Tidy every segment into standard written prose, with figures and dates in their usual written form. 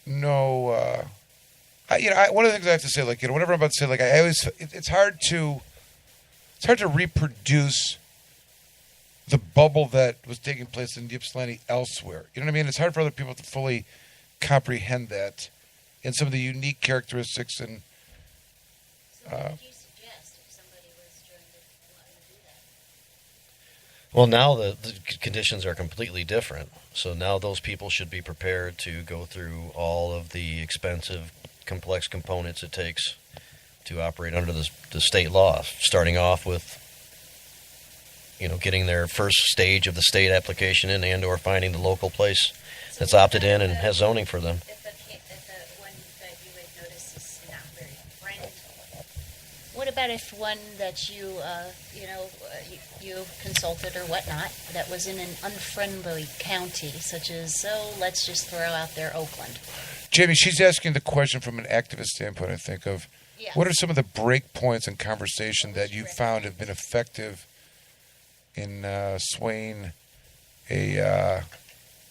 no. One of the things I have to say, like, whatever I'm about to say, like, it's hard to reproduce the bubble that was taking place in Ypsilanti elsewhere. You know what I mean? It's hard for other people to fully comprehend that and some of the unique characteristics and. So what would you suggest if somebody was trying to want to do that? Well, now the conditions are completely different. So now those people should be prepared to go through all of the expensive, complex components it takes to operate under the state law, starting off with, getting their first stage of the state application in and or finding the local place that's opted in and has zoning for them. If the one that you would notice is not very friendly, what about if one that you consulted or whatnot that was in an unfriendly county, such as, let's just throw out there Oakland? Jamie, she's asking the question from an activist standpoint, I think, of what are some of the break points in conversation that you found have been effective in swaying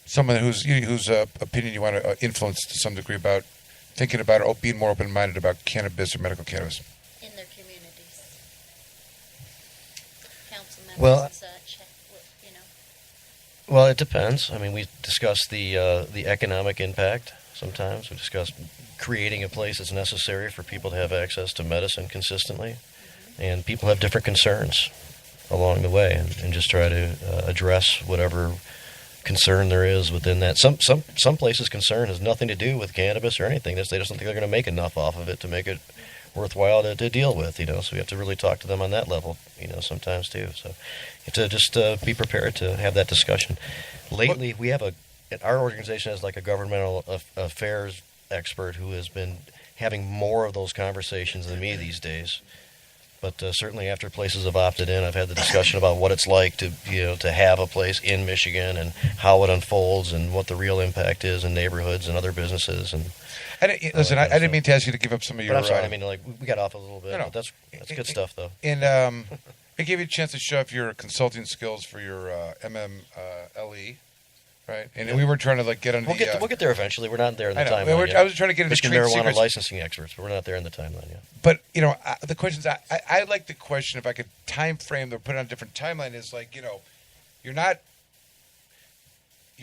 someone whose opinion you want to influence to some degree about thinking about or being more open-minded about cannabis or medical cannabis? In their communities. Council members and such, Well, it depends. I mean, we discussed the economic impact sometimes. We discussed creating a place that's necessary for people to have access to medicine consistently. Mm-hmm. And people have different concerns along the way, and just try to address whatever concern there is within that. Some places concern has nothing to do with cannabis or anything. They just don't think they're going to make enough off of it to make it worthwhile to deal with, So we have to really talk to them on that level, sometimes too. So you have to just be prepared to have that discussion. Lately, we have our organization has like a governmental affairs expert who has been having more of those conversations than me these days. But certainly after places have opted in, I've had the discussion about what it's like to have a place in Michigan and how it unfolds and what the real impact is in neighborhoods and other businesses. And I didn't mean to ask you to give up some of your. But I'm sorry. I mean, we got off a little bit. No. But that's good stuff, though. And it gave you a chance to show off your consulting skills for your MMLE. Right, and we were trying to get under. We'll get there eventually. We're not there in the timeline yet. I was trying to get into Michigan marijuana secrets. licensing experts, but we're not there in the timeline yet. But the questions I like the question, if I could time frame or put it on a different timeline, is you're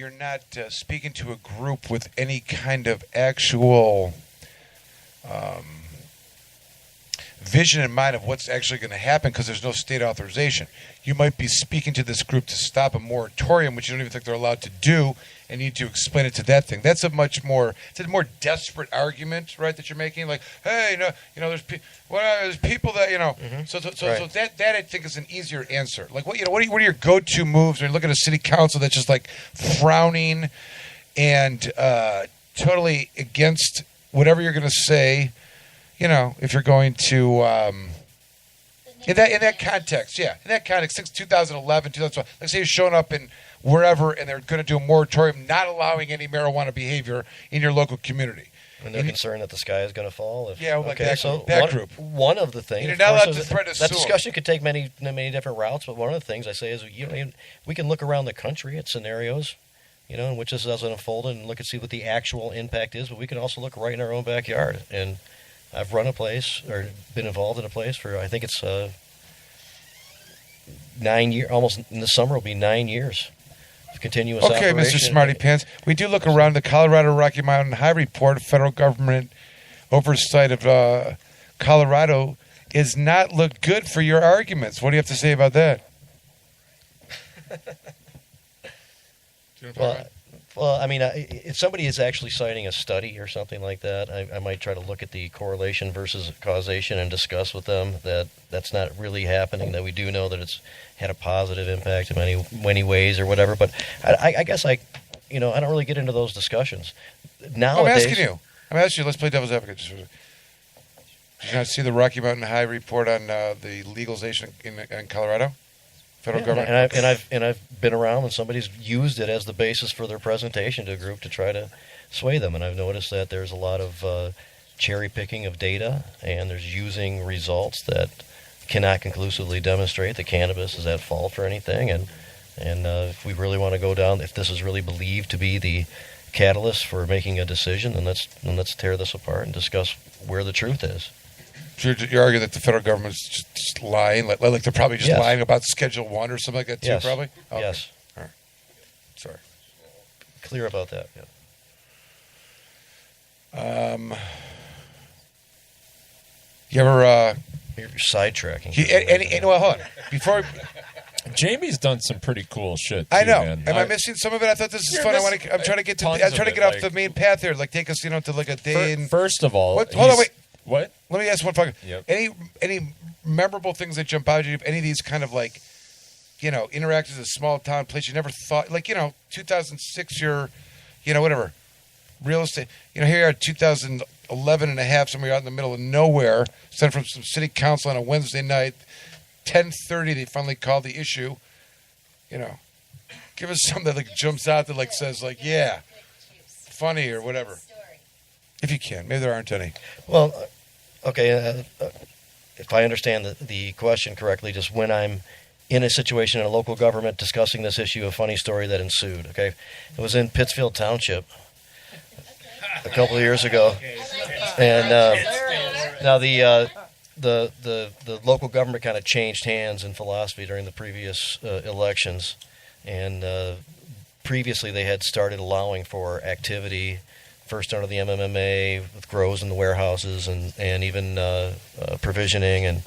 not speaking to a group with any kind of actual vision in mind of what's actually going to happen because there's no state authorization. You might be speaking to this group to stop a moratorium, which you don't even think they're allowed to do, and you need to explain it to that thing. That's a more desperate argument, right, that you're making. Like, hey, there's people that, Mm-hmm. So that I think is an easier answer. Like, what are your go-to moves when you look at a city council that's just like frowning and totally against whatever you're going to say? If you're going to, in that context, since 2011, 2012, let's say you're showing up in wherever and they're going to do a moratorium, not allowing any marijuana behavior in your local community. And they're concerned that the sky is going to fall? That group. One of the things, you're not allowed to threaten that discussion could take many different routes, but one of the things I say is, we can look around the country at scenarios, in which this doesn't unfold and look and see what the actual impact is, but we can also look right in our own backyard. And I've run a place or been involved in a place for, I think it's 9 years, almost in the summer will be 9 years of continuous operation. Okay, Mr. Smarty Pants. We do look around the Colorado Rocky Mountain High Report. Federal government oversight of Colorado is not look good for your arguments. What do you have to say about that? Well, I mean, if somebody is actually citing a study or something like that, I might try to look at the correlation versus causation and discuss with them that that's not really happening, that we do know that it's had a positive impact in many ways or whatever. But I guess I don't really get into those discussions. Nowadays, I'm asking you, let's play devil's advocate. Did you not see the Rocky Mountain High report on the legalization in Colorado? Federal government. And I've been around when somebody's used it as the basis for their presentation to a group to try to sway them. And I've noticed that there's a lot of cherry picking of data, and there's using results that cannot conclusively demonstrate that cannabis is at fault for anything. And if we really want to go down, if this is really believed to be the catalyst for making a decision, then let's tear this apart and discuss where the truth is. So you're arguing that the federal government's just lying, like they're probably just Yes. lying about Schedule 1 or something like that too, Yes. probably? Okay. Yes. All right. Sorry. Clear about that. Yeah. You ever, You're sidetracking. well, hold on. Before, Jamie's done some pretty cool shit. I too, know. man. Am I missing some of it? I thought this is You're fun. missing I'm trying to get tons I'm trying to of get it, off like- the main path here. Like, take us, to like a day in. First of all, Hold on, wait. What? Let me ask one fucking. Yep. Any memorable things that jump out at you? Any of these kind of like, interactions in a small town place you never thought, like 2006, whatever, real estate. Here you are, 2011 and a half, somewhere out in the middle of nowhere, sent from some city council on a Wednesday night, 10:30. They finally called the issue. Give us something that like jumps out that like says like, yeah, funny or whatever. If you can, maybe there aren't any. Well, okay. If I understand the question correctly, just when I'm in a situation in a local government discussing this issue, a funny story that ensued. Okay, it was in Pittsfield Township a couple of years ago, and now the local government kind of changed hands in philosophy during the previous elections, and previously they had started allowing for activity. First under the MMMA with grows in the warehouses and even provisioning, and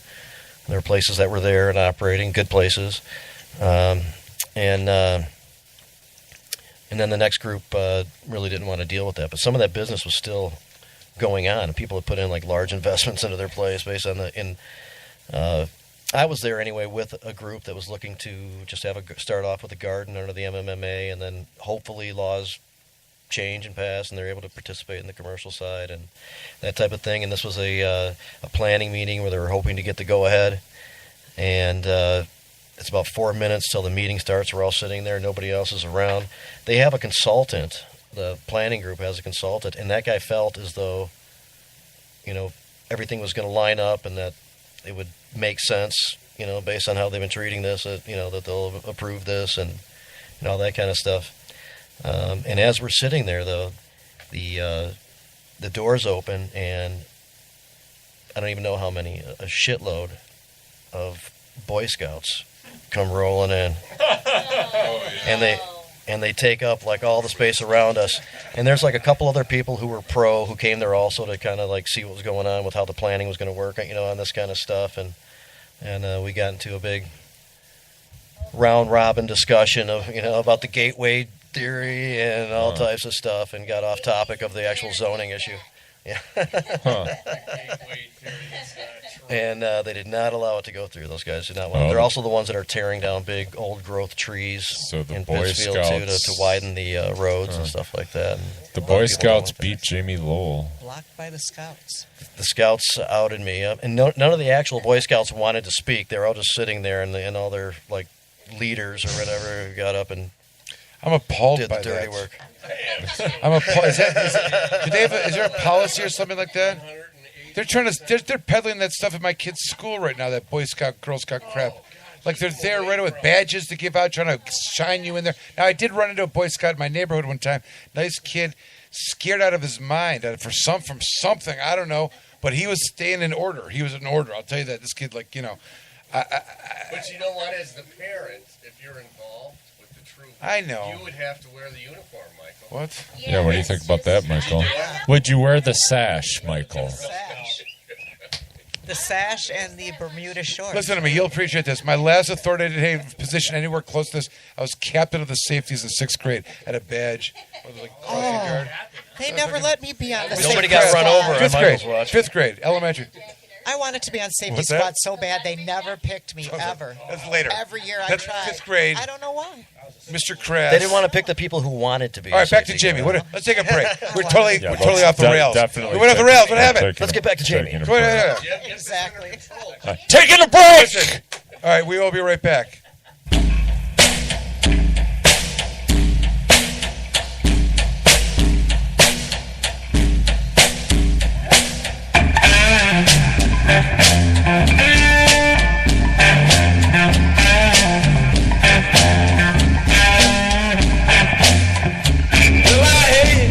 there were places that were there and operating, good places. And then the next group really didn't want to deal with that. But some of that business was still going on, and people had put in like large investments into their place based on I was there anyway with a group that was looking to just start off with a garden under the MMMA, and then hopefully laws change and pass, and they're able to participate in the commercial side and that type of thing. And this was a planning meeting where they were hoping to get the go-ahead. And it's about 4 minutes till the meeting starts. We're all sitting there. Nobody else is around. They have a consultant. The planning group has a consultant. And that guy felt as though, everything was going to line up and that it would make sense, based on how they've been treating this, that they'll approve this and all that kind of stuff. And as we're sitting there, though, the doors open, and I don't even know how many, a shitload of Boy Scouts come rolling in, and they take up like all the space around us. And there's like a couple other people who were who came there also to kind of like see what was going on with how the planning was going to work, on this kind of stuff. And we got into a big round robin discussion of about the gateway theory and all types of stuff, and got off topic of the actual zoning issue. Yeah. And they did not allow it to go through. Those guys did not want it. They're also the ones that are tearing down big old growth trees in Pittsfield to widen the roads and stuff like that. And the Boy Scouts beat Jamie Lowell. Blocked by the Scouts. The Scouts outed me, and none of the actual Boy Scouts wanted to speak. They were all just sitting there, and all their like leaders or whatever got up and I'm appalled did by the dirty that. work. I'm appalled. Is there a policy or something like that? They're peddling that stuff at my kid's school right now. That Boy Scout, Girl Scout crap. Like they're there right away with badges to give out, trying to shine you in there. Now I did run into a Boy Scout in my neighborhood one time. Nice kid, scared out of his mind from something, I don't know. But he was staying in order. He was in order. I'll tell you that. This kid, But you know what? As the parent, if you're involved with the troop, I know. you would have to wear the uniform, Michael. What? Yeah, what do you think about that, Michael? Would you wear the sash, Michael? Sash. The sash and the Bermuda shorts. Listen to me. You'll appreciate this. My last authoritative position anywhere close to this, I was captain of the safeties in 6th grade. Had a badge. I was like crossing guard. They never let me be on the Nobody safety got run squad. over on 5th Michael's grade. watch. 5th grade. Elementary. I wanted to be on safety What's that? squad so bad they never picked me ever. That's later. Every year I That's tried. 5th grade. I don't know why. Mr. Crass. They didn't want to pick the people who wanted to be. All right, back to safety Jamie. guard. Let's take a break. We're totally let's off the rails. Definitely We went off the rails. What happened? Let's get back to Jamie. taking a Go ahead. break. Exactly. Taking a break! All right, we will be right back. Well, I hate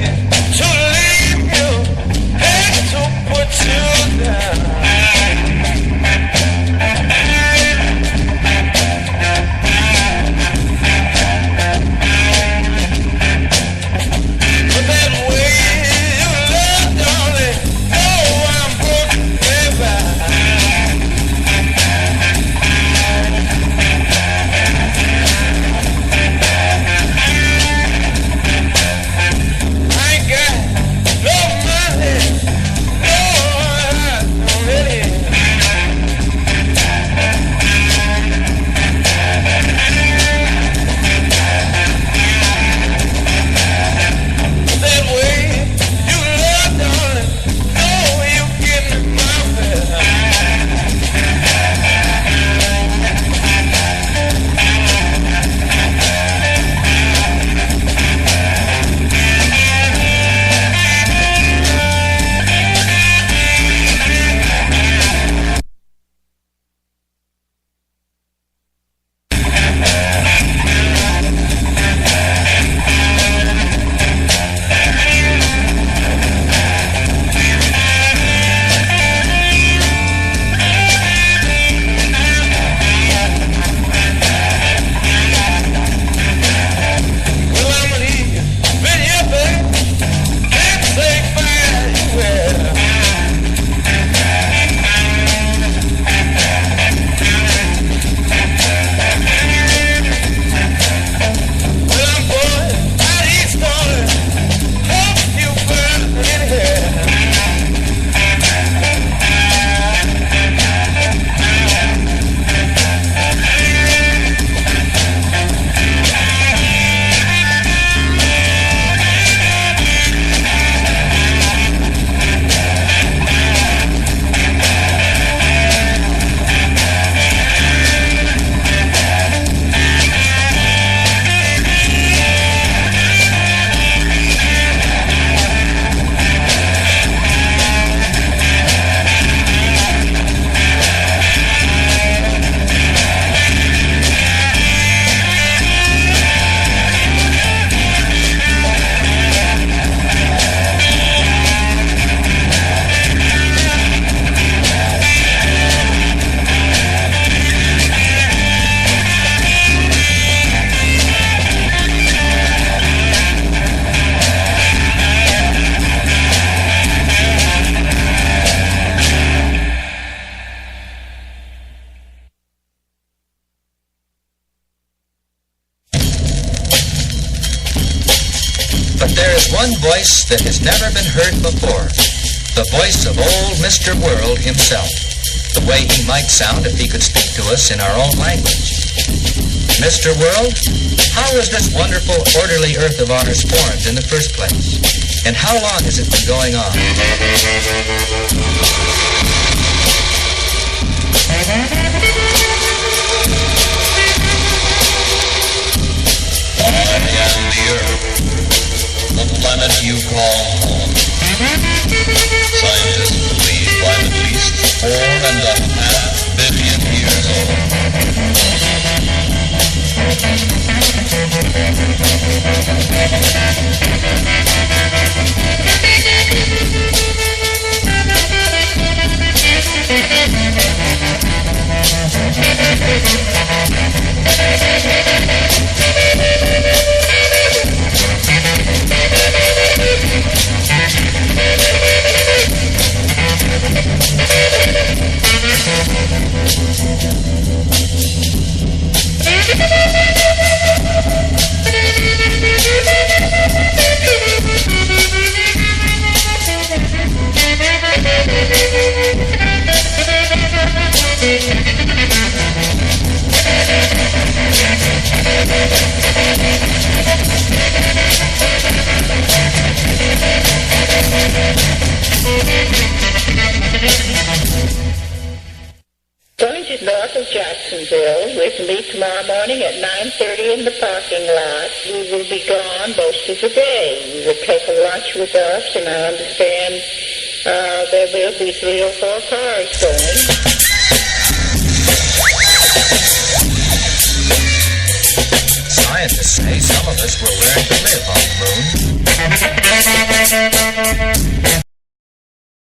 one voice that has never been heard before. The voice of old Mr. World himself. The way he might sound if he could speak to us in our own language. Mr. World, how was this wonderful, orderly Earth of ours formed in the first place? And how long has it been going on? I am the Earth, the planet you call home. Scientists believe I'm at least 4.5 billion years old. Going to north of Jacksonville with me tomorrow morning at 9:30 in the parking lot. We will be gone most of the day. You will take a lunch with us, and I understand there will be 3 or 4 cars going. Scientists say some of us will learn to live on the moon.